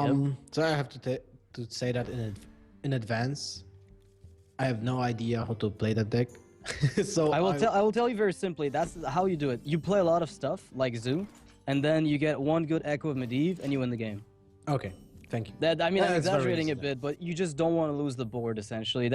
Yep. So I have to say that in advance. I have no idea how to play that deck. So I will tell you very simply. That's how you do it. You play a lot of stuff like Zoo, and then you get one good Echo of Medivh, and you win the game. Okay, thank you. That I mean, I'm That's very exaggerating a easy. bit, but you just don't want to lose the board. Essentially,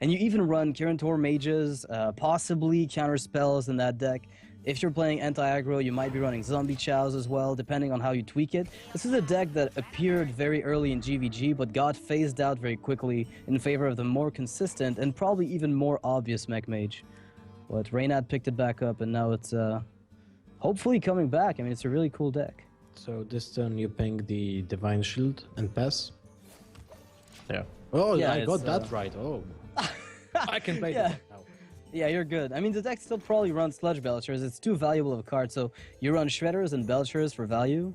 and you even run Kirin mages, possibly counter spells in that deck. If you're playing anti-aggro, you might be running zombie chows as well, depending on how you tweak it. This is a deck that appeared very early in GVG, but got phased out very quickly in favor of the more consistent and probably even more obvious mech mage. But Reynad picked it back up, and now it's hopefully coming back. I mean, it's a really cool deck. So this turn you ping the Divine Shield and pass. Yeah. Oh, Yeah, I got it's, that right. Oh, I can play Yeah. that now. Yeah, you're good. I mean, the deck still probably runs Sludge Belchers. It's too valuable of a card, so you run Shredders and Belchers for value.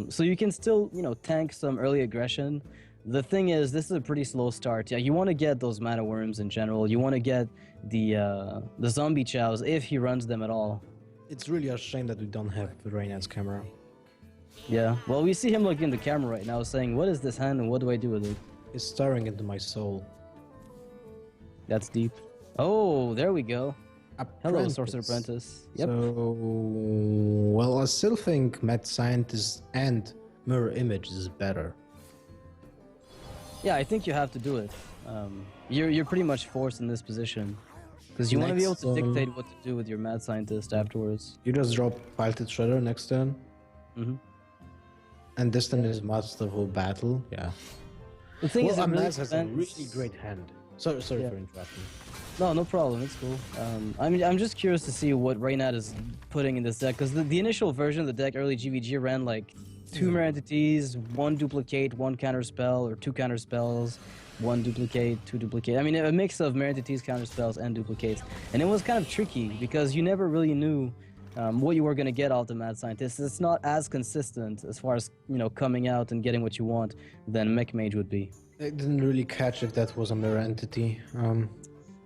So you can still, tank some early aggression. The thing is, this is a pretty slow start. Yeah, you want to get those Mana Worms in general. You want to get the Zombie Chows if he runs them at all. It's really a shame that we don't have Reynad's camera. Yeah, well, we see him looking in the camera right now saying, what is this hand and what do I do with it? It's staring into my soul. That's deep. Oh, there we go. Hello, Apprentice. Sorcerer Apprentice. Yep. So, well, I still think Mad Scientist and Mirror Image is better. Yeah, I think you have to do it. You're pretty much forced in this position. Because you want to be able to dictate what to do with your Mad Scientist afterwards. You just drop Piloted Shredder next turn. Mm-hmm. And this turn is Masterful Battle, yeah. The thing is, it really Amaz has a depends- really great hand. Sorry Yeah. for interrupting. No problem. It's cool. I'm just curious to see what Reynad is putting in this deck because the initial version of the deck, early GVG, ran like 2 Mirror Entities, 1 Duplicate, 1 Counter Spell, or 2 Counter Spells, 1 Duplicate, 2 Duplicate. I mean, a mix of Mirror Entities, Counter Spells, and Duplicates. And it was kind of tricky because you never really knew what you were going to get out of the Mad Scientist. It's not as consistent as far as coming out and getting what you want than Mech Mage would be. I didn't really catch if that was a mirror entity.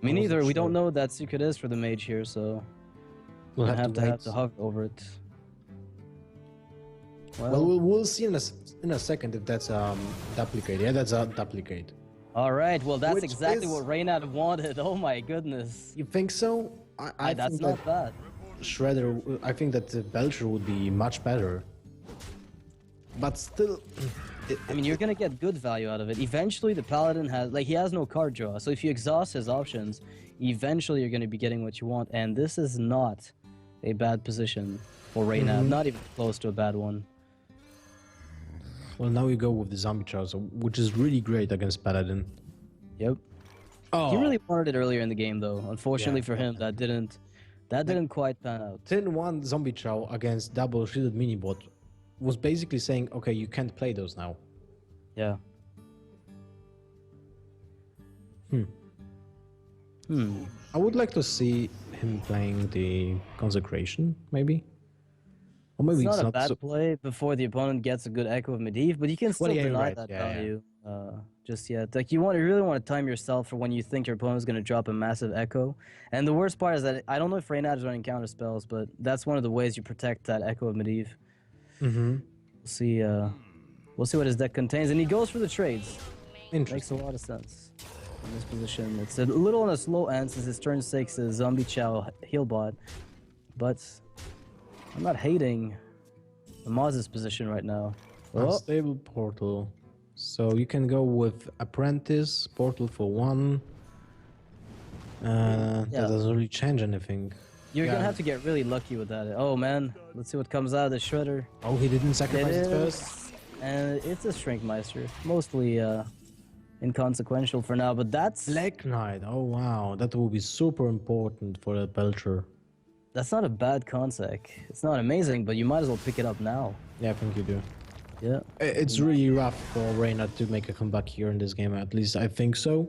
Me I neither. wasn't We don't sure. know what that secret is for the mage here, so We'll we'll have to wait. hover over it. Well, we'll see in a second if that's duplicate. Yeah, that's a duplicate. All right. Well, that's Which exactly is- what Reynad wanted. Oh my goodness. You think so? I That's think not that bad. Shredder. I think that the Belcher would be much better. But still, I mean, you're gonna get good value out of it. Eventually, the Paladin he has no card draw. So if you exhaust his options, eventually you're gonna be getting what you want. And this is not a bad position for Reynad. Not even close to a bad one. well, now we go with the Zombie Charles, which is really great against Paladin. Yep. Oh, He really wanted it earlier in the game, though. Unfortunately Yeah. for him, that didn't quite pan out. Turn 1 Zombie Chow against double shielded minibot was basically saying, okay, you can't play those now. Yeah. I would like to see him playing the Consecration, maybe. Or maybe It's it's not a not bad so. play before the opponent gets a good Echo of Medivh, but you can still yeah, you're deny right. that Yeah, yeah. value just yet. Like you really want to time yourself for when you think your opponent is going to drop a massive Echo. And the worst part is that I don't know if Reynad is running counter spells, but that's one of the ways you protect that Echo of Medivh. Mm-hmm. We'll see what his deck contains, and he goes for the trades. Makes Interesting. a lot of sense in this position. It's a little on the slow end since his turn 6 is Zombie Chow heal bot, but I'm not hating Amaz's position right now. Oh, Unstable Portal. So you can go with Apprentice, Portal for 1. That doesn't really change anything. you're Yeah. gonna have to get really lucky with that. Oh man, let's see what comes out of the Shredder. Oh, he didn't sacrifice it It first? is, and it's a Shrinkmeister, mostly inconsequential for now, but that's Black Knight. Oh, wow. That will be super important for the Belcher. not a bad consec. It's not amazing, but you might as well pick it up now. Yeah, I think you do. Yeah. It's really rough for Reynad to make a comeback here in this game. At least I think so.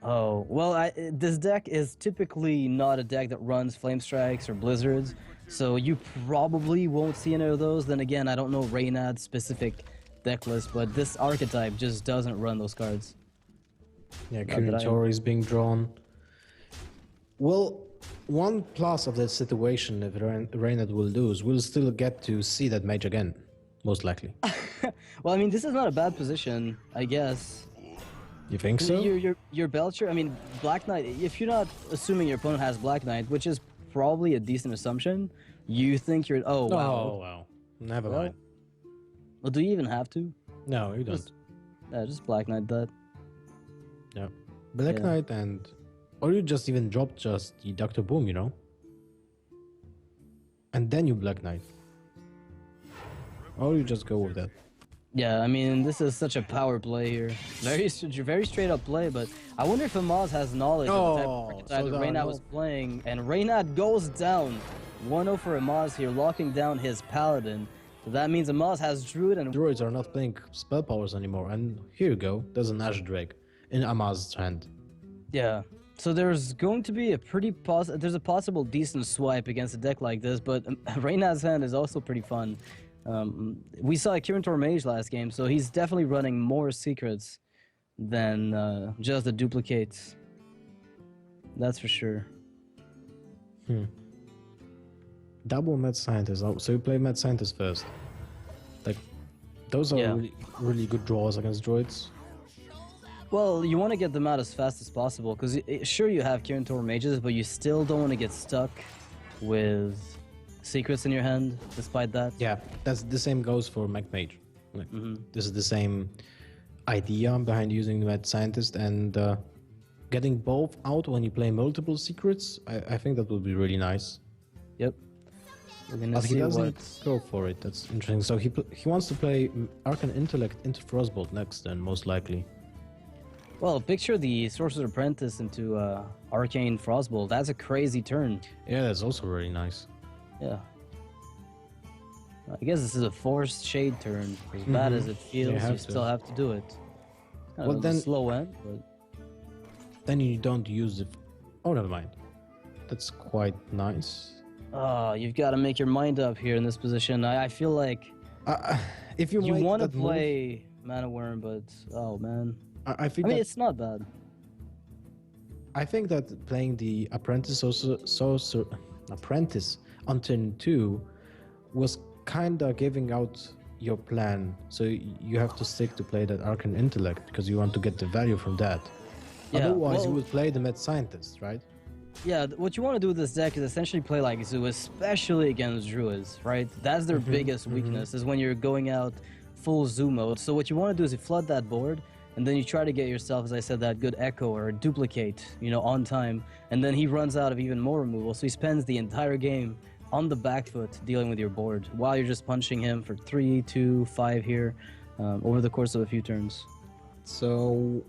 Oh, well, this deck is typically not a deck that runs Flame Strikes or Blizzards, so you probably won't see any of those. Then again, I don't know Reynad's specific deck list, but this archetype just doesn't run those cards. Yeah, that I- Kirin is being drawn. Well, one plus of that situation, if Reynad will lose, we'll still get to see that mage again. most likely. Well, I mean, this is not a bad position, I guess. You think so? Your Belcher. I mean, Black Knight. If you're not assuming your opponent has Black Knight, which is probably a decent assumption, you think you're. Oh wow. Oh wow. Never Well, mind. Well, do you even have to? No, you don't. Just Black Knight that. Yeah. Black Yeah. Knight and... Or you just even drop just the Dr. Boom, you know? And then you Black Knight. Or you just go with that. Yeah, I mean, this is such a power play here. Very straight up play, but I wonder if Amaz has knowledge of the type of archetype that Reynad was playing. And Reynad goes down. 1-0 for Amaz here, locking down his Paladin. So that means Amaz has Druid and... Druids are not playing spell powers anymore. And here you go. There's an Ash Drake in Amaz's hand. Yeah. So there's going to be a there's a possible decent swipe against a deck like this, but Reynad's hand is also pretty fun. We saw Kinguin Pro Mage last game, so he's definitely running more secrets than just the duplicates. That's for sure. Double Mad Scientist. Oh, so you play Mad Scientist first. Like, those are really, really good draws against droids. Well, you want to get them out as fast as possible, because sure you have Kinguin Pro Mages, but you still don't want to get stuck with secrets in your hand, despite that. Yeah, that's the same goes for Mech Mage. Like, this is the same idea behind using the Mad Scientist, and getting both out when you play multiple secrets, I think that would be really nice. Yep. But he doesn't go for it. That's interesting. So he wants to play Arcane Intellect into Frostbolt next, then most likely. Well, picture the Sorcerer's Apprentice into Arcane Frostbolt. That's a crazy turn. Yeah, that's also really nice. Yeah. I guess this is a forced shade turn. As bad as it feels, you still have to do it. Kind of a slow end, but... Then you don't use it. Oh, never mind. That's quite nice. Oh, you've got to make your mind up here in this position. I feel like if you want to play Mana Worm, but oh man. I mean, it's not bad. I think that playing the Apprentice Apprentice on turn 2 was kinda giving out your plan. So you have to stick to play that Arcane Intellect because you want to get the value from that. Yeah, otherwise, you would play the Mad Scientist, right? Yeah, what you want to do with this deck is essentially play like Zoo, especially against Druids, right? That's their biggest weakness, is when you're going out full Zoo mode. So what you want to do is you flood that board, and then you try to get yourself, as I said, that good Echo or Duplicate, on time, and then he runs out of even more removal. So he spends the entire game on the back foot dealing with your board, while you're just punching him for 3, 2, 5 here, over the course of a few turns. So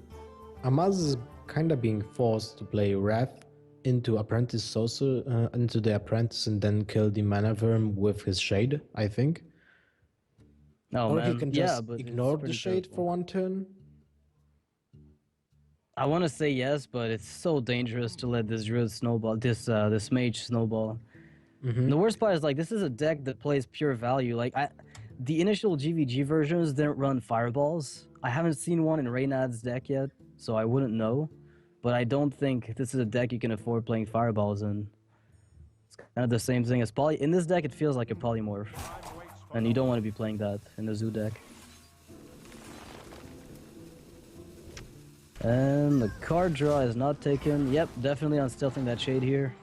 Amaz is kind of being forced to play Wrath into Apprentice Sorcerer, into the Apprentice, and then kill the Mana Worm with his Shade, I think. Oh, or he can just ignore the Shade for one turn. I want to say yes, but it's so dangerous to let this Druid snowball, this Mage snowball. The worst part is, like, this is a deck that plays pure value. Like, the initial GVG versions didn't run Fireballs. I haven't seen one in Reynad's deck yet, so I wouldn't know. But I don't think this is a deck you can afford playing Fireballs in. It's kind of the same thing as Poly. In this deck, it feels like a Polymorph. And you don't want to be playing that in the Zoo deck. And the card draw is not taken. Yep, definitely on stealthing that Shade here.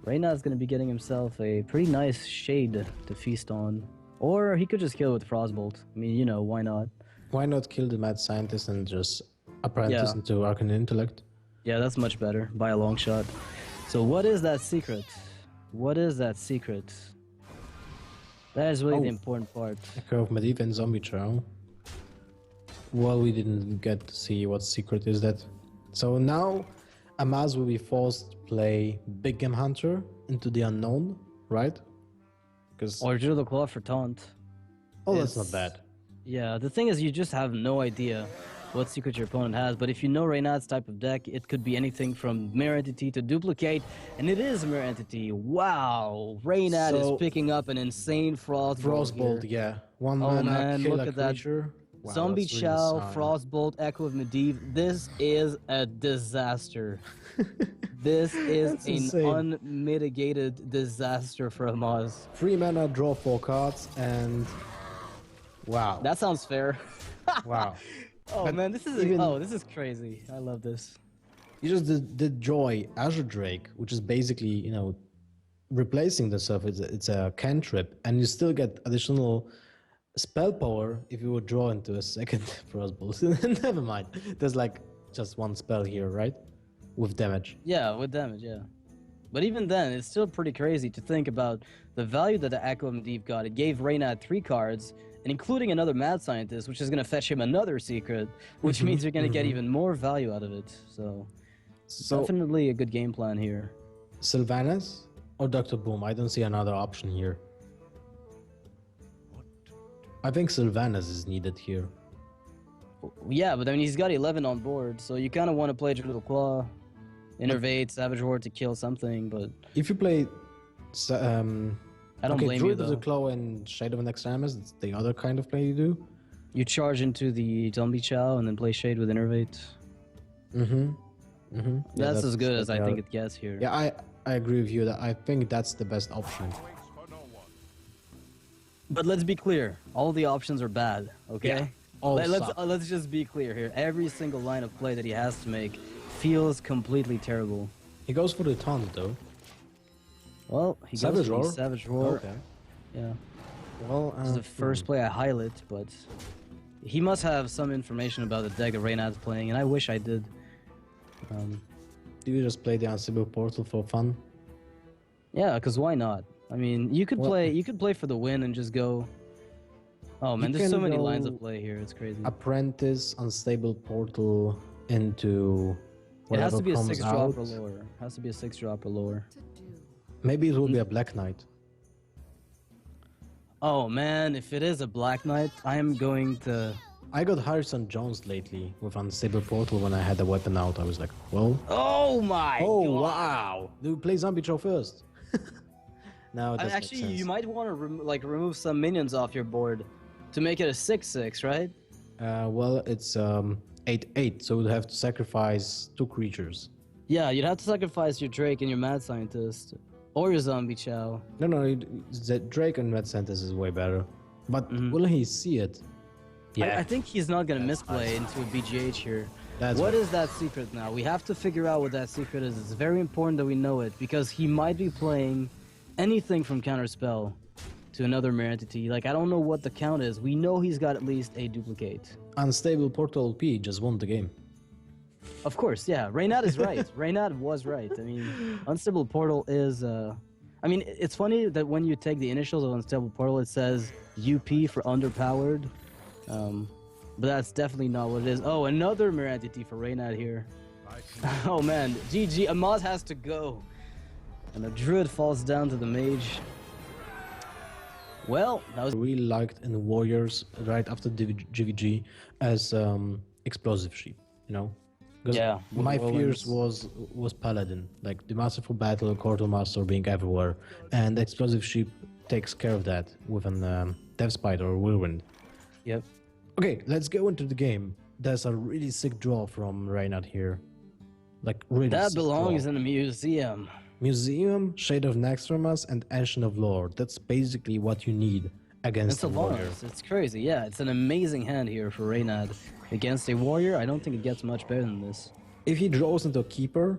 Reynad's going to be getting himself a pretty nice Shade to feast on. Or he could just kill with Frostbolt. I mean, why not? Why not kill the Mad Scientist and just Apprentice into Arcane Intellect? Yeah, that's much better by a long shot. So what is that secret? What is that secret? That is really the important part. Echo of Medivh and Zombie Chow. Well, we didn't get to see what secret is that. So now Amaz will be forced to play Big Game Hunter into the unknown, right? Or Drill the Claw for taunt. Oh, that's not bad. Yeah, the thing is, you just have no idea what secret your opponent has, but if you know Reynad's type of deck, it could be anything from Mirror Entity to Duplicate, and it is Mirror Entity. Wow, Reynad is picking up an insane Frostbolt here. Yeah. One mana, kill look at creature. Wow, Zombie Chow, Frostbolt, Echo of Medivh. This is a disaster. This is an unmitigated disaster for Amaz. 3 mana, draw 4 cards, and Wow. That sounds fair. Wow. Oh But man, this is crazy. I love this. You just did Joy Azure Drake, which is basically, you know, replacing the stuff. It's a cantrip, and you still get additional spell power if you would draw into a second Frostbolt. Never mind. There's like just one spell here, right? With damage. Yeah, with damage, yeah. But even then, it's still pretty crazy to think about the value that the Echo Deep got. It gave Reynad 3 cards, and including another Mad Scientist, which is going to fetch him another secret, which means you're going to get even more value out of it. So definitely a good game plan here. Sylvanas or Dr. Boom? I don't see another option here. I think Sylvanas is needed here. Yeah, but I mean, he's got 11 on board, so you kind of want to play Druid Claw, Innervate, Savage Horde to kill something, but... If you play... I don't blame you, though. Druid of the Claw and Shade of an Extremis, it's the other kind of play you do. You charge into the Zombie Chow and then play Shade with Innervate. That's as good as I think it gets here. Yeah, I agree with you that I think that's the best option. But let's be clear, all the options are bad, okay? Yeah, let's just be clear here. Every single line of play that he has to make feels completely terrible. He goes for the taunt though. Well, he goes for the Savage Roar. Okay. Yeah. Well, this is the first play I highlight, but he must have some information about the deck that Reynad's playing, and I wish I did. Do you just play the Unstable Portal for fun? Yeah, because why not? I mean, you could play for the win and just go. Oh man, there's so many lines of play here. It's crazy. Apprentice, Unstable Portal into. It has to be a 6-drop or lower. It has to be a 6-drop or lower. Maybe it will be a Black Knight. Oh man, if it is a Black Knight, I am going to... I got Harrison Jones lately with Unstable Portal when I had the weapon out. I was like, well... Oh my Oh God. wow! Do we play Zombie Chow first? No, it doesn't actually, make sense. you might want to remove some minions off your board to make it a 6/6, right? Well, it's 8/8, so we'd have to sacrifice 2 creatures. Yeah, you'd have to sacrifice your Drake and your Mad Scientist. Or your Zombie Chow. No, the Drake and Red Sentence is way better. But will he see it? Yeah. I think he's not going to misplay into a BGH here. What is that secret now? We have to figure out what that secret is. It's very important that we know it, because he might be playing anything from Counterspell to another mirror entity. Like, I don't know what the count is. We know he's got at least a duplicate. Unstable Portal P just won the game. Of course, yeah. Reynad is right. Reynad was right. I mean, Unstable Portal is... I mean, it's funny that when you take the initials of Unstable Portal, it says UP for underpowered. But that's definitely not what it is. Oh, another mirror entity for Reynad here. Oh man, GG. Amaz has to go. And the Druid falls down to the Mage. Well, that was... I really liked in Warriors right after GVG as Explosive Sheep, you know? Yeah, my fears was Paladin, like the Masterful Battle, Quartermaster being everywhere, and Explosive Sheep takes care of that with an Death Spider or Whirlwind. Yep. Okay, let's go into the game. There's a really sick draw from Reynad here. Like, really that sick belongs draw. in a museum. Museum, Shade of Nextremas, and Ancient of Lore. That's basically what you need against a warrior. It's crazy, yeah. It's an amazing hand here for Reynad. Against a warrior, I don't think it gets much better than this. If he draws into a Keeper...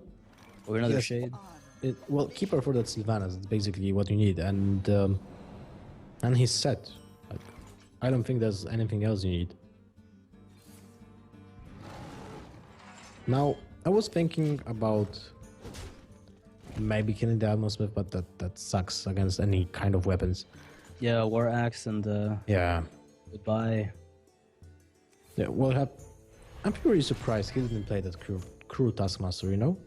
Or another Shade. Well, Keeper for that Sylvanas, that's basically what you need. And he's set. Like, I don't think there's anything else you need. Now, I was thinking about maybe killing the Atmosmith, but that sucks against any kind of weapons. Yeah, War Axe and yeah. Goodbye. Yeah, well, I'm pretty surprised he didn't play that cruel Taskmaster, you know?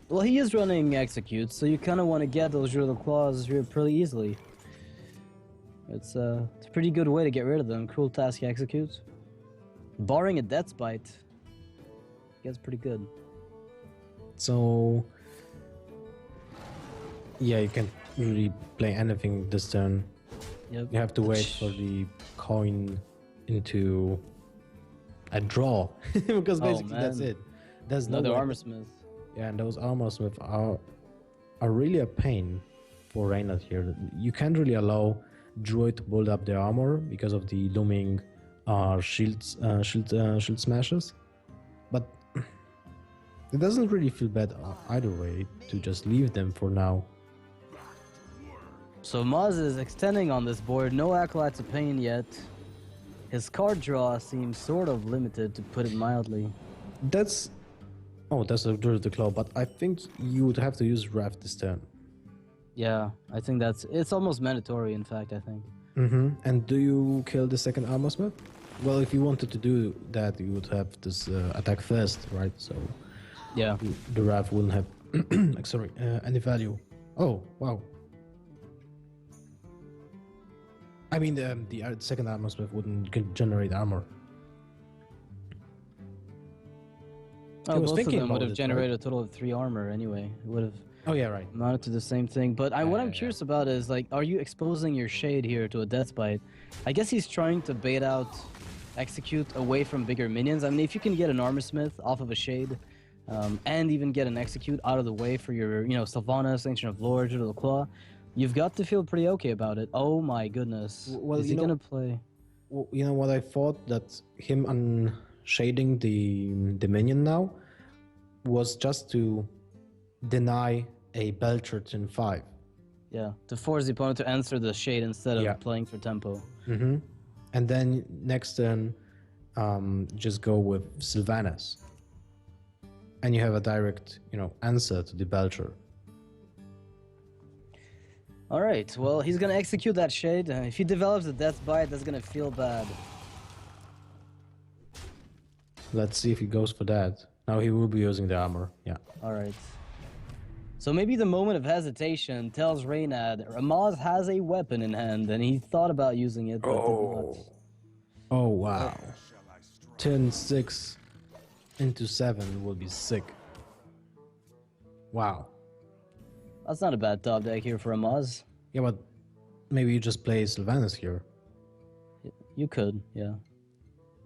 Well, he is running Execute, so you kind of want to get those Druid Claws here pretty easily. It's a pretty good way to get rid of them. Cruel Task Execute. Barring a Death Bite, gets pretty good. So... yeah, you can't really play anything this turn. Yep. You have to wait for the coin into a draw. Because basically that's it. There's another no Armor Smith. Yeah, and those Armor Smith are really a pain for Reynad here. You can't really allow Druid to build up the armor because of the looming are shield smashes, but it doesn't really feel bad either way to just leave them for now. So Amaz is extending on this board. No Acolytes of Pain yet. His card draw seems sort of limited, to put it mildly. That's a Druid the Claw, but I think you would have to use Wrath this turn. Yeah, I think it's almost mandatory, in fact, I think. And do you kill the second Armor Smith? Well, if you wanted to do that, you would have this attack first, right? So yeah, the Wrath wouldn't have any value. Oh, wow. I mean, the second Armor Smith wouldn't generate armor. Oh, both of them would have generated a total of 3 armor anyway. It would have amounted to the same thing. But what I'm curious about is, like, are you exposing your Shade here to a Death Bite? I guess he's trying to bait out Execute away from bigger minions. I mean, if you can get an Armor Smith off of a Shade, and even get an Execute out of the way for your, Sylvanas, Ancient of Lords, or the Claw, you've got to feel pretty okay about it. Oh my goodness. Well, is he gonna play? Well, you know what I thought? That him unshading the minion now was just to deny a Belcher in 5. Yeah, to force the opponent to answer the Shade instead of playing for tempo. And then next turn, just go with Sylvanas. And you have a direct, answer to the Belcher. All right, well, he's going to execute that Shade. If he develops a Death Bite, that's going to feel bad. Let's see if he goes for that. Now he will be using the armor, yeah. All right. So maybe the moment of hesitation tells Reynad Amaz has a weapon in hand, and he thought about using it, but did not. Oh, wow. Turn 6 into 7 will be sick. Wow. That's not a bad top deck here for Amaz. Yeah, but maybe you just play Sylvanas here. You could, yeah.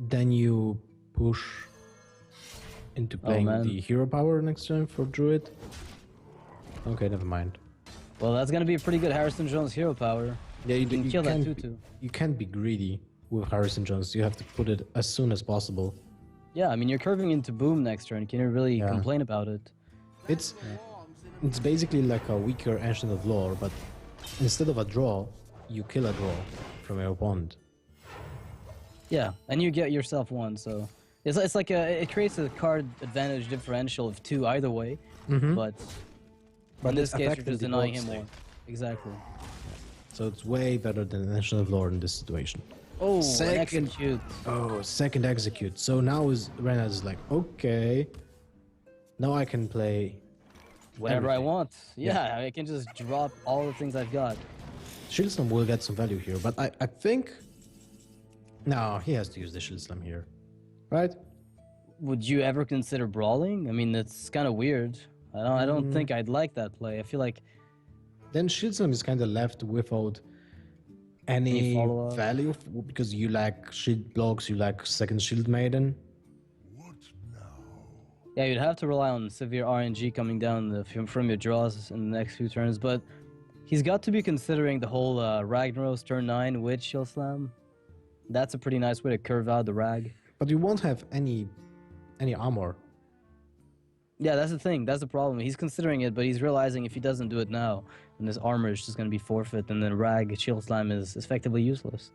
Then you push into playing the hero power next turn for Druid. Okay, never mind. Well, that's gonna be a pretty good Harrison Jones hero power. Yeah, you can kill that 2/2. You can't be greedy with Harrison Jones. You have to put it as soon as possible. Yeah, I mean, you're curving into Boom next turn. Can you really complain about it? It's basically like a weaker Ancient of Lore, but instead of a draw, you kill a draw from your opponent. Yeah, and you get yourself 1, so it's like it creates a card advantage differential of 2 either way, but in this case you're just denying him 1. Exactly. So it's way better than Ancient of Lore in this situation. Oh, second execute. Oh, second execute. So now Reynad is like, okay, now I can play whatever I want. Yeah, I can just drop all the things I've got. Shieldslam will get some value here, but I think... No, he has to use the Shieldslam here, right? Would you ever consider brawling? I mean, it's kind of weird. I don't think I'd like that play. I feel like... Then Shieldslam is kind of left without any value, because you lack shield blocks, you lack second Shield Maiden. Yeah, you'd have to rely on severe RNG coming down from your draws in the next few turns, but he's got to be considering the whole Ragnaros turn 9 with Shieldslam. That's a pretty nice way to curve out the Rag. But you won't have any armor. Yeah, that's the thing. That's the problem. He's considering it, but he's realizing if he doesn't do it now, then his armor is just going to be forfeit, and then Rag Shieldslam is effectively useless.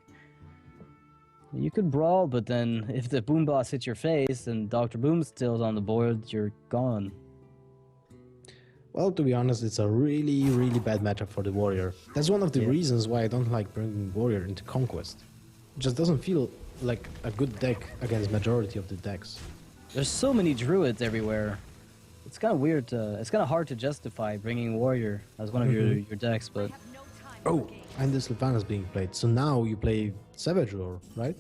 You could brawl, but then if the Boom Boss hits your face and Dr. Boom's still on the board, you're gone. Well, to be honest, it's a really, really bad matchup for the Warrior. That's one of the reasons why I don't like bringing Warrior into Conquest. It just doesn't feel like a good deck against majority of the decks. There's so many Druids everywhere. It's kind of weird. It's kind of hard to justify bringing Warrior as one of your decks, but... Oh, and the Sylvanas being played. So now you play Savage Roar, right?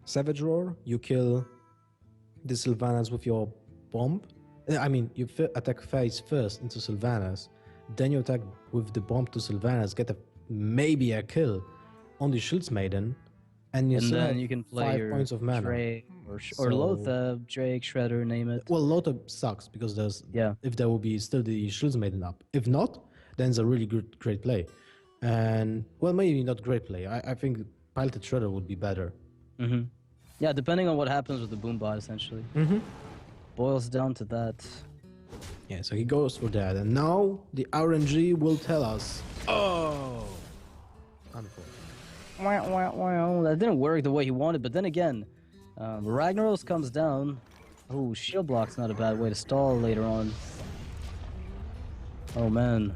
Savage Roar, you kill the Sylvanas with your bomb. I mean, you attack face first into Sylvanas, then you attack with the bomb to Sylvanas, get maybe a kill on the Shields Maiden, and then you can play 5 your points of mana. Drake or Lothar, Drake, Shredder, name it. Well, Lothar sucks because there's if there will be still the Shields Maiden up. If not, then it's a really great play. And well, maybe not great play. I think piloted shredder would be better. Mm-hmm. Yeah, depending on what happens with the boombot, essentially. Mm-hmm. Boils down to that. Yeah, so he goes for that, and now the RNG will tell us. Oh, unfortunate. That didn't work the way he wanted, but then again, Ragnaros comes down. Oh, shield block's not a bad way to stall later on. Oh man.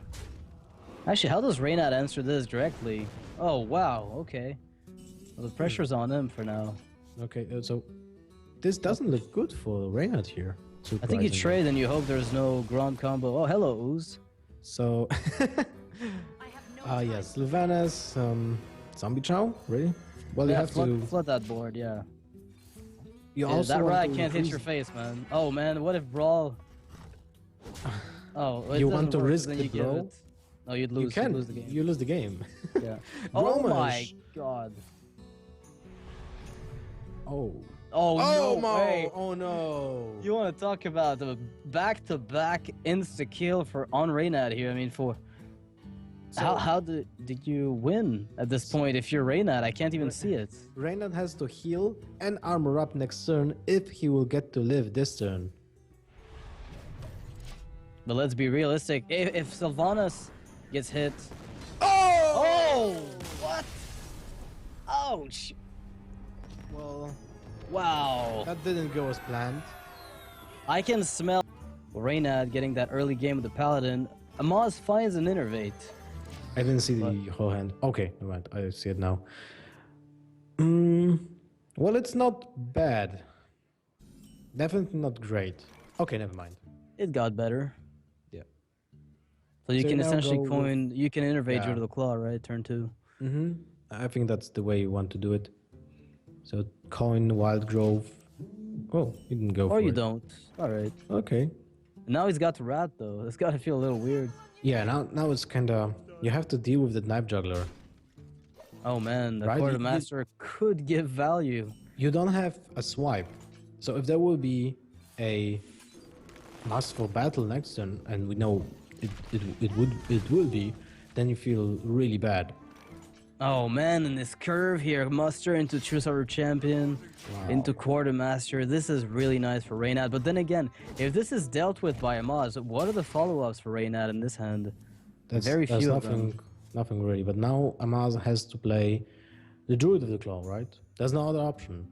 Actually, how does Reynad answer this directly? Oh wow, okay. Well, the pressure's on him for now. Okay, so this doesn't look good for Reynad here. I think you trade and you hope there's no Grom combo. Oh, hello, Ooze. So, yes, Sylvanas, Zombie Chow, really? Well, yeah, you have to flood that board, yeah. You Yeah, also that want rag to can't hit increase- your face, man. Oh man, what if Brawl? Oh, You want to risk then the you give Brawl? it. No, you'd lose. You can. You'd lose the game. You lose the game. Yeah. Oh my Romish. god. Oh. Oh, no way. Oh no. You want to talk about the back-to-back insta-kill for on Reynad here? I mean, for how did you win at this point? If you're Reynad, I can't even see it. Reynad has to heal and armor up next turn if he will get to live this turn. But let's be realistic. If Sylvanas gets hit, Oh! what? Ouch! Well, Wow. that didn't go as planned. I can smell Reynad getting that early game with the Paladin. Amaz finds an innervate. I didn't see the whole hand. Okay, never mind. I see it now. Well, it's not bad. Definitely not great. Okay, never mind. It got better. Yeah. So you So can now essentially go with- coin, you can innervate Yeah. Druid of the Claw, right? Turn 2. I think that's the way you want to do it. So coin Wild Grove. Oh, you didn't go for Or it. you don't. Alright. Okay. Now he's got to rat though. It's gotta feel a little weird. Yeah, now it's kinda you have to deal with the knife juggler. Oh man, the Right, Quartermaster could give value. You don't have a swipe. So if there will be a masterful battle next turn, and we know it will be, then you feel really bad. Oh man, and this curve here, muster into True Silver Champion, into Quartermaster. This is really nice for Reynad. But then again, if this is dealt with by Amaz, what are the follow-ups for Reynad in this hand? That's Very few of nothing really. But now Amaz has to play the Druid of the Claw, right? There's no other option.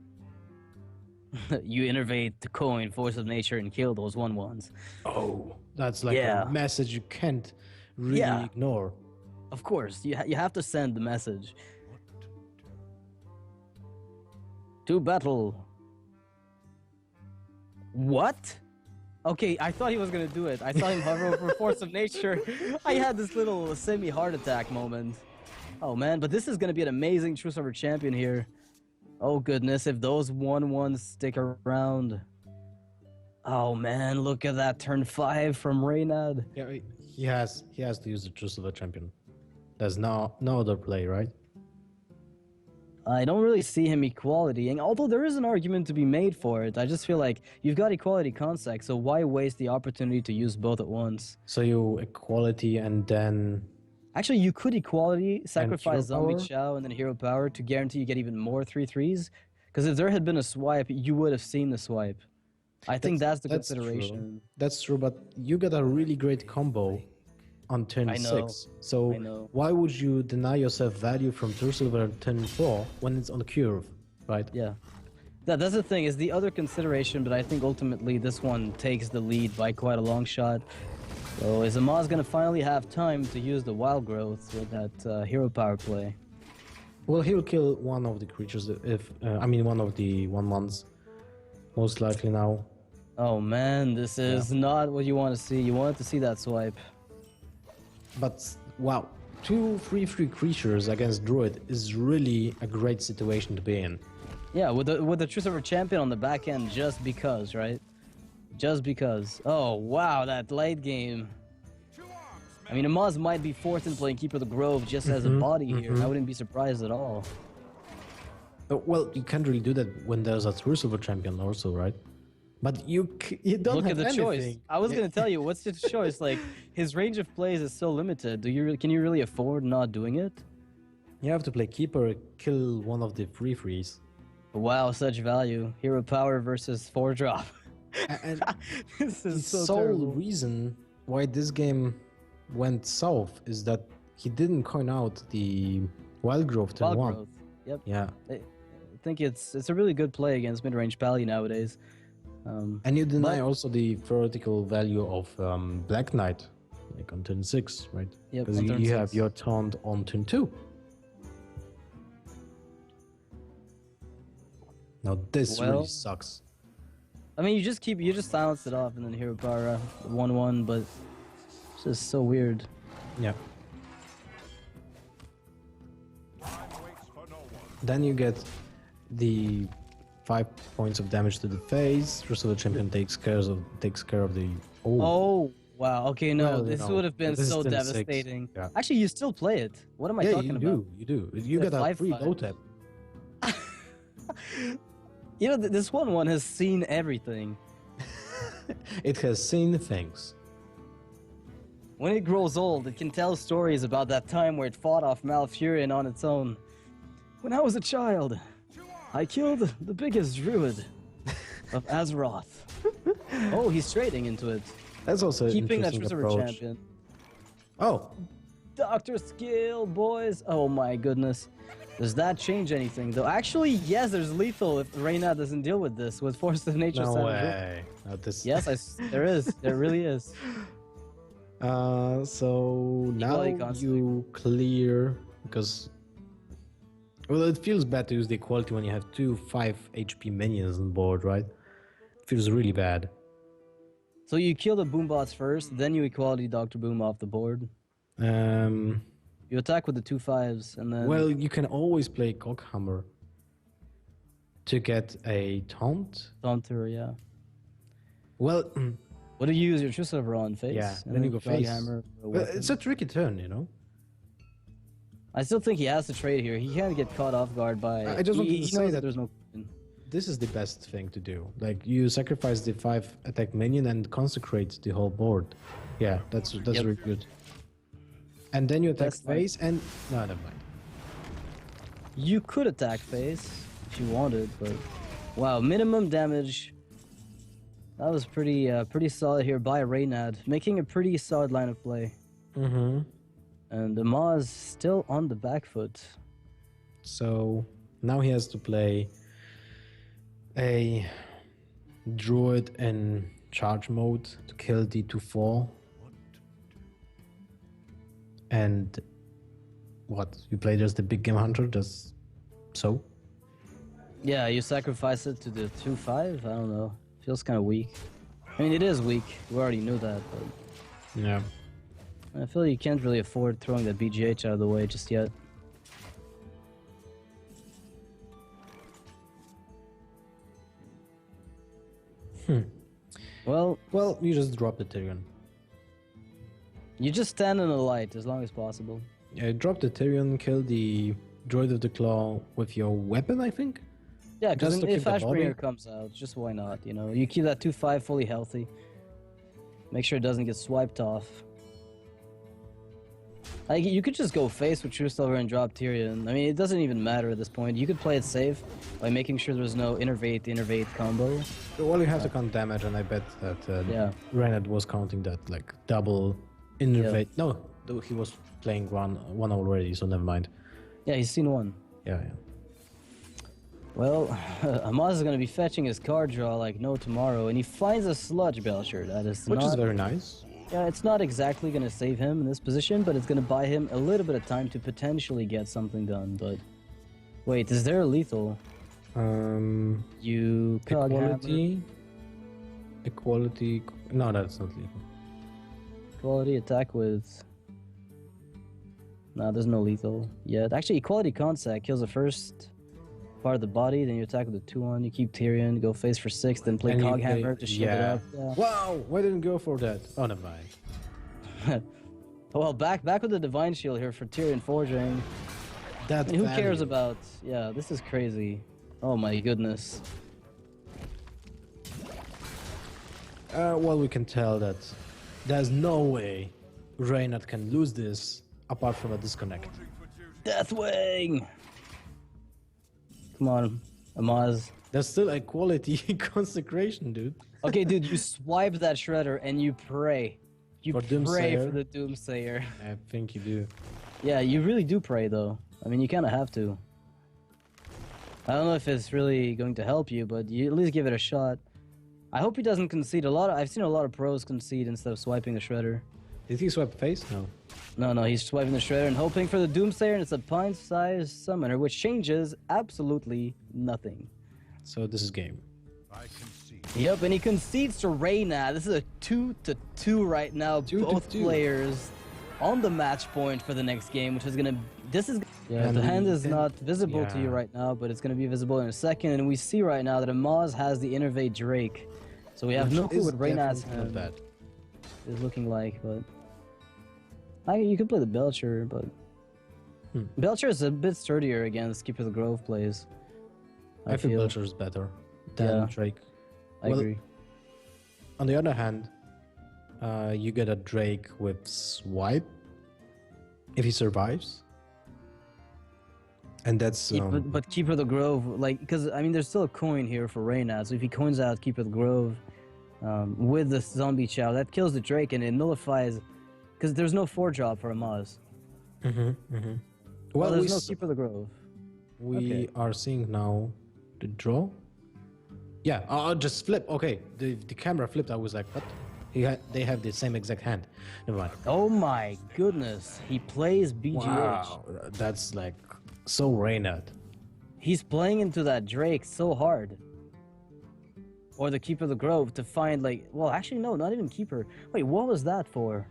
You innervate the coin, Force of Nature, and kill those 1/1s. Oh, that's like Yeah. a message you can't really Yeah. ignore. Of course, you have to send the message. To battle. What? Okay, I thought he was gonna do it. I saw him hover over Force of Nature. I had this little semi-heart attack moment. Oh man, but this is gonna be an amazing True Silver Champion here. Oh goodness, if those 1/1s stick around. Oh man, look at that turn 5 from Reynad. Yeah, he has to use the True Silver Champion. There's no other play, right? I don't really see him equality, and although there is an argument to be made for it, I just feel like you've got equality concept, so why waste the opportunity to use both at once? So you equality and then Actually, you could equality, sacrifice hero Zombie power? Chow and then Hero Power to guarantee you get even more 3/3s, because if there had been a swipe, you would have seen the swipe. I think that's the that's true. consideration. That's true, but you got a really great combo on turn I know. 6. So I know. why would you deny yourself value from True Silver on turn 4 when it's on the curve, right? Yeah. That's the thing, is the other consideration, but I think ultimately this one takes the lead by quite a long shot. So is Amaz going to finally have time to use the Wild Growth with that Hero Power play? Well, he'll kill one of the creatures if one of the 1/1s, most likely now. Oh man, this is not what you want to see. You wanted to see that swipe. But wow, 2 3/3 creatures against Druid is really a great situation to be in. Yeah, with the True Silver Champion on the back end, just because, right? Just because. Oh wow, that late game. I mean, Amaz might be forced into playing Keeper of the Grove just as a body here. I wouldn't be surprised at all. Well, you can't really do that when there's a True Silver Champion also, right? But you don't Look have at the anything. choice. I was gonna tell you, what's the choice? Like, his range of plays is so limited. Can you really afford not doing it? You have to play keeper, kill one of the free frees. Wow, such value. Hero power versus 4-drop. And This is the so sole terrible. reason why this game went south is that he didn't coin out the wild growth turn Wild 1. growth. Yep. Yeah. I think it's a really good play against mid-range Pally nowadays. And you deny also the theoretical value of Black Knight, like on turn 6, right? Yep, because on turn you have 6. your taunt on turn 2. Now this really sucks. I mean, you just silence it off and then hero power 1/1, but it's just so weird. Yeah. Then you get the 5 points of damage to the face. Rest of the champion takes care of the. Oh wow. Okay, no, Well, this would have been so devastating. Yeah. Actually, you still play it. What am I talking about? You do. You get a free low tap. You know, this 1/1 has seen everything. It has seen things. When it grows old, it can tell stories about that time where it fought off Malfurion on its own. When I was a child, I killed the biggest druid of Azeroth. Oh, he's trading into it. That's also an Keeping that interesting Triceratops approach. champion. Oh, Dr. Skill, boys. Oh my goodness. Does that change anything, though? Actually, yes, there's lethal if Reynad doesn't deal with this, with Force of Nature. no way. No, this... Yes, there is. There really is. So now you clear, because... Well, it feels bad to use the equality when you have 2 5 HP minions on board, right? It feels really bad. So you kill the boombots first, then you equality Dr. Boom off the board. You attack with the 2 5s, and then... Well, you can always play Cockhammer to get a taunt. Taunter, yeah. Well... What do you use your Triceratops on? Face? Yeah, and then you go face. Hammer Well, it's a tricky turn, you know? I still think he has to trade here. He can't get caught off guard by... I just wanted to say that there's no... This is the best thing to do. Like, you sacrifice the 5 attack minion and consecrate the whole board. Yeah, that's really good. And then you attack face and... No, never mind. You could attack face if you wanted, but... Wow, minimum damage. That was pretty solid here by Reynad, making a pretty solid line of play. Mm-hmm. And Amaz still on the back foot. So now he has to play a druid in charge mode to kill the 2/4. And what? You play just the big game hunter, just so? Yeah, you sacrifice it to the 2/5? I don't know. Feels kind of weak. I mean, it is weak. We already knew that, but... Yeah. I feel you can't really afford throwing that BGH out of the way just yet. Well, you just drop the Tyrion. You just stand in the light as long as possible. Yeah, drop the Tyrion, kill the Droid of the Claw with your weapon, I think? Yeah, because if the Ashbringer comes out, just why not, you know? You keep that 2/5 fully healthy. Make sure it doesn't get swiped off. Like, you could just go face with True Silver and drop Tyrion. I mean, it doesn't even matter at this point. You could play it safe by making sure there's no innervate combo. Well, you have to count damage, and I bet that Reynad was counting that, like, double innervate. Yeah. No, he was playing one already, so never mind. Yeah, he's seen one. Yeah. Well, Amaz is going to be fetching his card draw like no tomorrow, and he finds a Sludge Belcher. Which is very nice. Yeah, it's not exactly going to save him in this position, but it's going to buy him a little bit of time to potentially get something done. But wait, is there a lethal? You equality. No, that's not lethal. Equality attack with. No, there's no lethal yet. Actually, equality contact kills the first part of the body, then you attack with the 2/1. You keep Tyrion, go face for 6, then play Coghammer to shield it up. Yeah. Wow, why didn't go for that? Oh, never mind. Well, back with the Divine Shield here for Tyrion forging. That's I mean, who cares about? Yeah, this is crazy. Oh my goodness. Well, we can tell that there's no way Reynad can lose this apart from a disconnect. Deathwing! Come on, Amaz. There's still a quality consecration, dude. Okay, dude, you swipe that shredder and you pray. You For pray Doomsayer? for the Doomsayer. I think you do. Yeah, you really do pray, though. I mean, you kind of have to. I don't know if it's really going to help you, but you at least give it a shot. I hope he doesn't concede. I've seen a lot of pros concede instead of swiping the shredder. Did he swipe face? No. No, he's swiping the shredder and hoping for the Doomsayer, and it's a pint-sized summoner, which changes absolutely nothing. So this is game. Yep, and he concedes to Reynad. This is a 2-2 right now. Both players on the match point for the next game, which is gonna. Yeah, the hand is not visible to you right now, but it's gonna be visible in a second. And we see right now that Amaz has the Innervate Drake, so we have no clue what Reynad's hand is looking like. But you could play the Belcher, but Belcher is a bit sturdier against Keeper of the Grove plays. I think Belcher is better than Drake. I agree. On the other hand, you get a Drake with swipe if he survives, and that's. But Keeper of the Grove, like, because I mean, there's still a coin here for Reynad. So if he coins out Keeper of the Grove with the Zombie Chow, that kills the Drake and it nullifies, because there's no 4-drop for Amaz. Well, there's no Keeper of the Grove. We are seeing now the draw. Yeah, I'll just flip. Okay, the camera flipped. I was like, what? They have the same exact hand. Never mind. Oh my goodness, he plays BGH. Wow, that's like so Reynad. He's playing into that Drake so hard. Or the Keeper of the Grove to find well, actually no, not even Keeper. Wait, what was that for?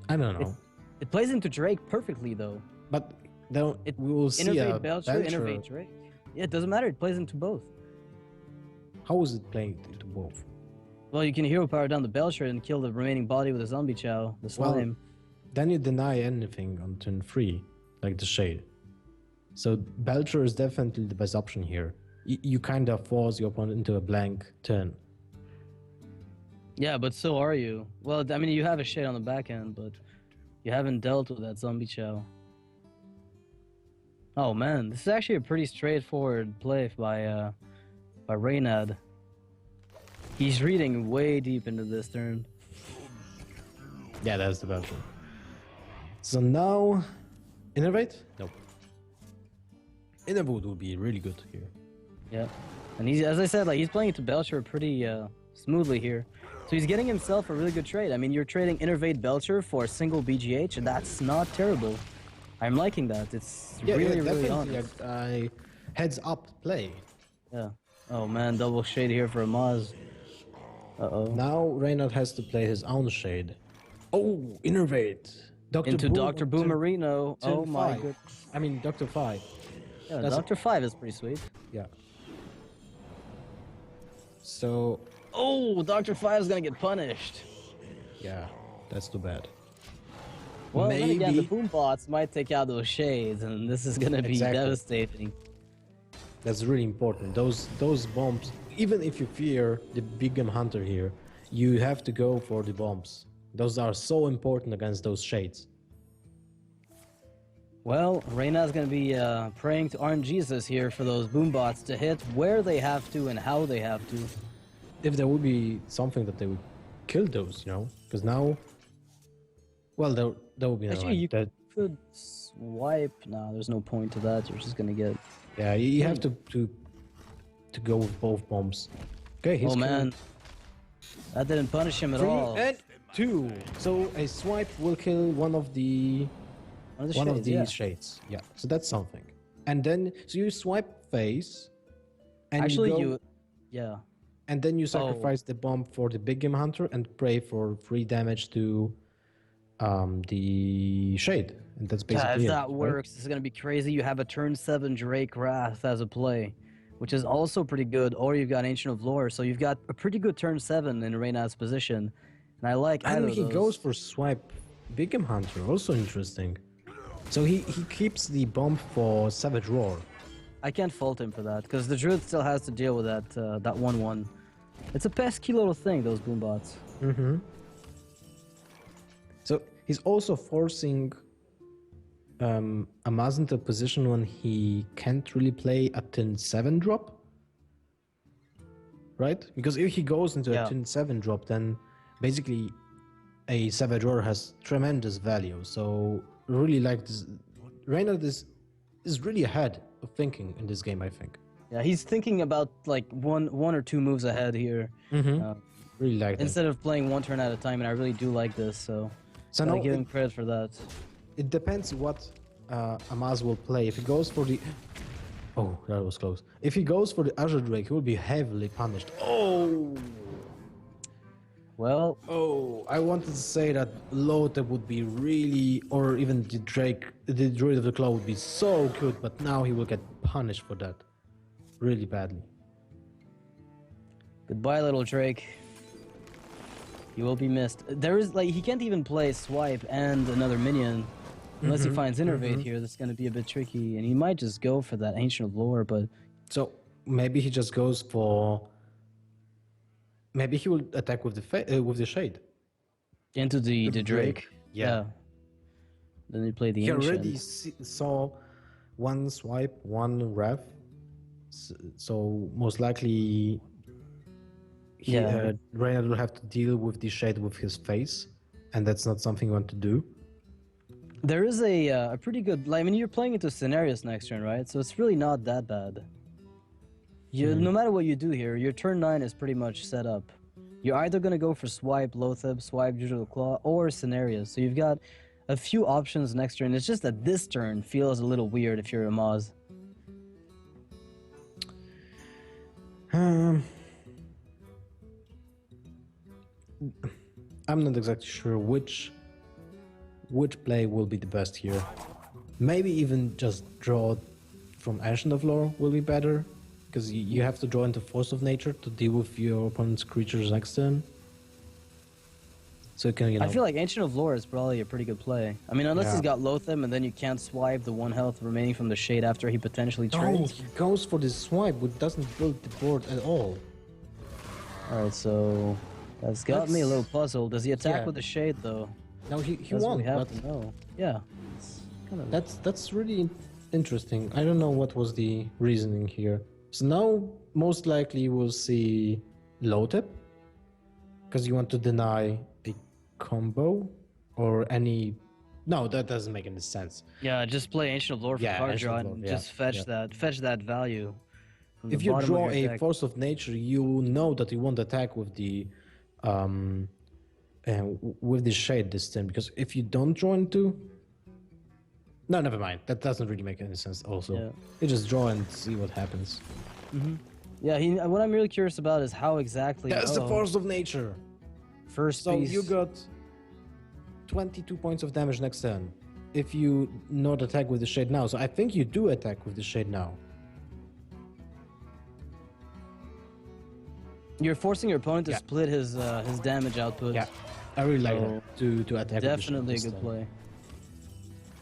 I don't know. It plays into Drake perfectly though. But we will see Innervate Belcher, Innervate Drake. Yeah, it doesn't matter. It plays into both. How is it playing into both? Well, you can hero power down the Belcher and kill the remaining body with a Zombie Chow, the slime. Well, then you deny anything on turn 3, like the Shade. So Belcher is definitely the best option here. You kind of force your opponent into a blank turn. Yeah, but so are you. Well, I mean, you have a Shade on the back end, but you haven't dealt with that Zombie Chow. Oh man, this is actually a pretty straightforward play by Reynad. He's reading way deep into this turn. Yeah, that's the Belcher. So now, Innervate? Nope. Innervate would be really good here. Yeah, and as I said, he's playing into Belcher pretty smoothly here. So he's getting himself a really good trade. I mean, you're trading Innervate Belcher for a single BGH, and that's not terrible. I'm liking that. It's really honest. A heads up play. Yeah. Oh man, double Shade here for Amaz. Uh-oh. Now Reynad has to play his own Shade. Oh, Innervate. Dr. Boomerino. Oh my goodness. I mean, Dr. 5. Yeah, Dr. 5 is pretty sweet. Yeah. So... Oh, Dr. 5 is gonna get punished. Yeah, that's too bad. Well, then again, the boom bots might take out those Shades, and this is gonna be devastating. That's really important. Those bombs, even if you fear the Big Game Hunter here, you have to go for the bombs. Those are so important against those Shades. Well, Reynad's gonna be praying to RNGesus here for those boom bots to hit where they have to and how they have to. If there would be something that they would kill those, because now, well, there would be actually you could swipe. No, there's no point to that. You're just gonna get. Yeah, you have to go with both bombs. Okay, he's man, that didn't punish him at all. And 2. So a swipe will kill one of the shades. Yeah, so that's something. And then so you swipe face. And yeah. And then you sacrifice the bomb for the Big Game Hunter and pray for 3 damage to the Shade. And that's basically if that works, this is going to be crazy. You have a turn 7 Drake Wrath as a play, which is also pretty good. Or you've got Ancient of Lore, so you've got a pretty good turn 7 in Reynad's position. And I like either of those. Goes for swipe Big Game Hunter, also interesting. So he keeps the bomb for Savage Roar. I can't fault him for that, because the Druid still has to deal with that 1-1. It's a pesky little thing, those boom bots. So he's also forcing Amaz in a position when he can't really play a turn 7 drop, right? Because if he goes into a turn 7 drop, then basically a Savage Roar has tremendous value. So really like this, Reynad is really ahead of thinking in this game, I think. Yeah, he's thinking about like one or two moves ahead here. Really like instead of playing one turn at a time, and I really do like this. So now give him credit for that. It depends what Amaz will play. If he goes for the... Oh, that was close. If he goes for the Azure Drake, he will be heavily punished. Oh! Well... Oh, I wanted to say that Lotte would be really... Or even the Drake, the Druid of the Claw would be so good, but now he will get punished for that. Really badly. Goodbye, little Drake. You will be missed. There is, like, he can't even play Swipe and another minion. Unless he finds Innervate here, that's going to be a bit tricky. And he might just go for that Ancient of Lore, but... So, maybe he just goes for... Maybe he will attack with the Shade. Into the Drake? Yeah. Then he play the Ancient. He already saw one Swipe, one Rev. So, most likely... Reynad will have to deal with the Shade with his face. And that's not something you want to do. There is a pretty good... I mean, you're playing into Scenarios next turn, right? So it's really not that bad. No matter what you do here, your turn 9 is pretty much set up. You're either going to go for Swipe, Lotheb, Swipe, Digital Claw, or Scenarios. So you've got a few options next turn. It's just that this turn feels a little weird if you're Amaz. I'm not exactly sure which play will be the best here. Maybe even just draw from Ancient of Lore will be better, because you have to draw into Force of Nature to deal with your opponent's creatures next turn. So it can, I feel like Ancient of Lore is probably a pretty good play. I mean, unless he's got Lotheb and then you can't swipe the 1 health remaining from the Shade after he potentially trades. He goes for this swipe, which doesn't build the board at all. Alright, so that's got me a little puzzled. Does he attack with the Shade though? No, he won't. We have to know. Yeah. That's really interesting. I don't know what was the reasoning here. So now, most likely, we'll see Lotheb, because you want to deny a combo or any... No, that doesn't make any sense. Yeah, just play Ancient of Lore for card draw and just fetch that value. If you draw a Force of Nature, you know that you won't attack with the Shade this turn, because if you don't draw into... No, never mind. That doesn't really make any sense also. You just draw and see what happens. Yeah, what I'm really curious about is how exactly... That's the Force of Nature! First so piece. You got 22 points of damage next turn if you not attack with the Shade now. So I think you do attack with the Shade now. You're forcing your opponent to split his damage output. Yeah, I really like that, to attack. Definitely a good play.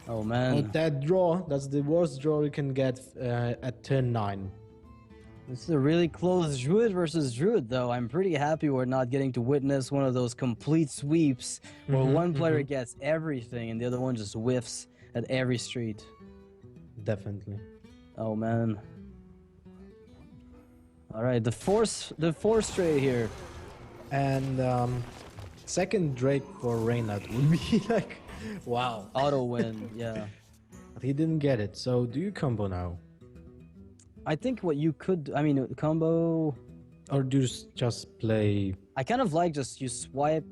Oh man. Oh, that draw, that's the worst draw you can get at turn 9. This is a really close Druid versus Druid though. I'm pretty happy we're not getting to witness one of those complete sweeps where one player gets everything and the other one just whiffs at every street. Definitely. Oh man. Alright, the force trade here. And second Drake for Reynad would be like, wow. Auto win, yeah. But he didn't get it, so do you combo now? I think what you could, I mean, combo... Or do you just play... I kind of like just you swipe...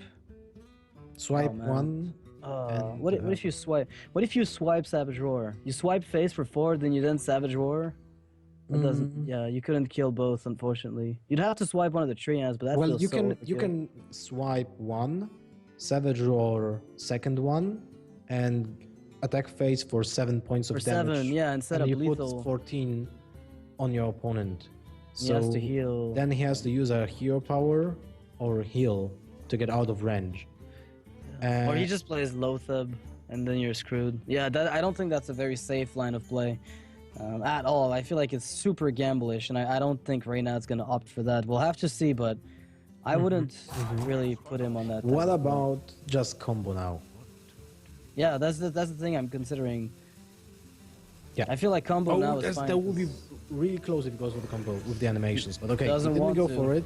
Swipe one? What if you swipe... What if you swipe Savage Roar? You swipe face for 4, then you then Savage Roar? That doesn't... Yeah, you couldn't kill both, unfortunately. You'd have to swipe one of the Trians, but that feels you so can overkill. You can swipe one, Savage Roar second one, and attack face for 7 points of damage. 7, yeah, instead and of you lethal. put 14 on your opponent. So he has to heal. Then he has to use a hero power or heal to get out of range. Or he just plays Lotheb, and then you're screwed. Yeah, I don't think that's a very safe line of play at all. I feel like it's super gamblish, and I don't think Reynad's going to opt for that. We'll have to see, but I wouldn't really put him on that. What about just combo now? Yeah, that's the thing I'm considering. Yeah. I feel like combo now is fine. That will be really close if it goes with the combo with the animations. But okay, he Doesn't didn't want go to. for it.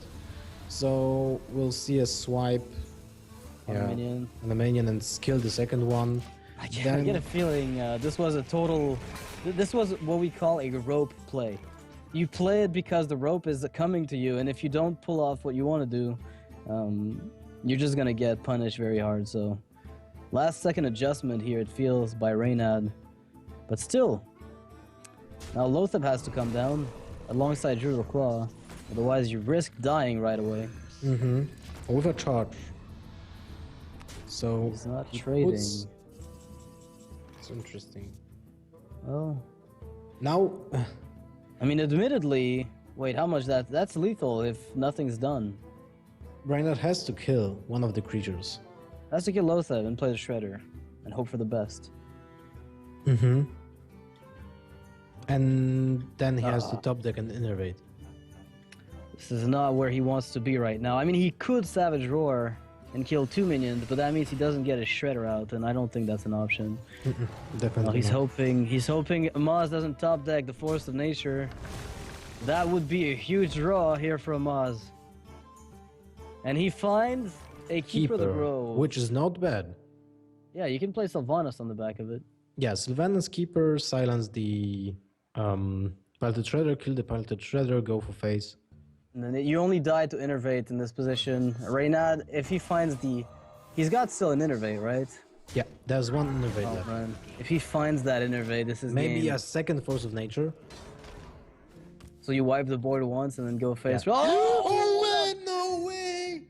So we'll see a swipe On the minion. on the minion and kill the second one. I get a feeling this was a total. This was what we call a rope play. You play it because the rope is coming to you, and if you don't pull off what you want to do, you're just gonna get punished very hard. So, last second adjustment here, it feels, by Reynad, but still. Now Lothab has to come down alongside Druidal Claw, otherwise you risk dying right away. Mm-hmm. With a charge. So he's not trading. It's interesting. Oh. Now, I mean, admittedly, wait, how much that's lethal if nothing's done. Reynad has to kill one of the creatures. Has to kill Lothab and play the Shredder and hope for the best. Mm-hmm. And then he has to top deck and innervate. This is not where he wants to be right now. I mean, he could Savage Roar and kill 2 minions, but that means he doesn't get his Shredder out, and I don't think that's an option. Definitely. No, he's hoping Amaz doesn't top deck the Force of Nature. That would be a huge draw here for Amaz. And he finds a Keeper of the Grove, which is not bad. Yeah, you can play Sylvanas on the back of it. Yeah, Sylvanas Keeper, silence the Piloted Shredder, kill the Piloted Shredder, go for face. And then you only die to innervate in this position. Reynad, if he finds he's got still an innervate, right? Yeah, there's one innervate left. Man. If he finds that innervate, this is maybe game. A second Force of Nature. So you wipe the board once and then go face. Yeah. Oh, man, no way!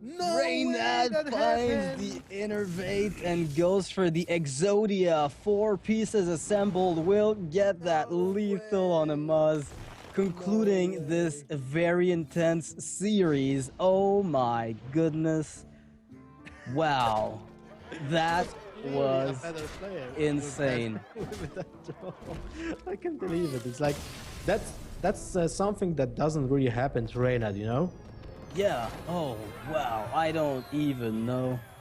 No Reynad finds the innervate and goes for the Exodia. 4 pieces assembled will get that lethal on Amaz, concluding this very intense series. Oh my goodness. Wow. That was insane. I can't believe it. It's like, that's something that doesn't really happen to Reynad, you know? Yeah. Oh, wow. I don't even know.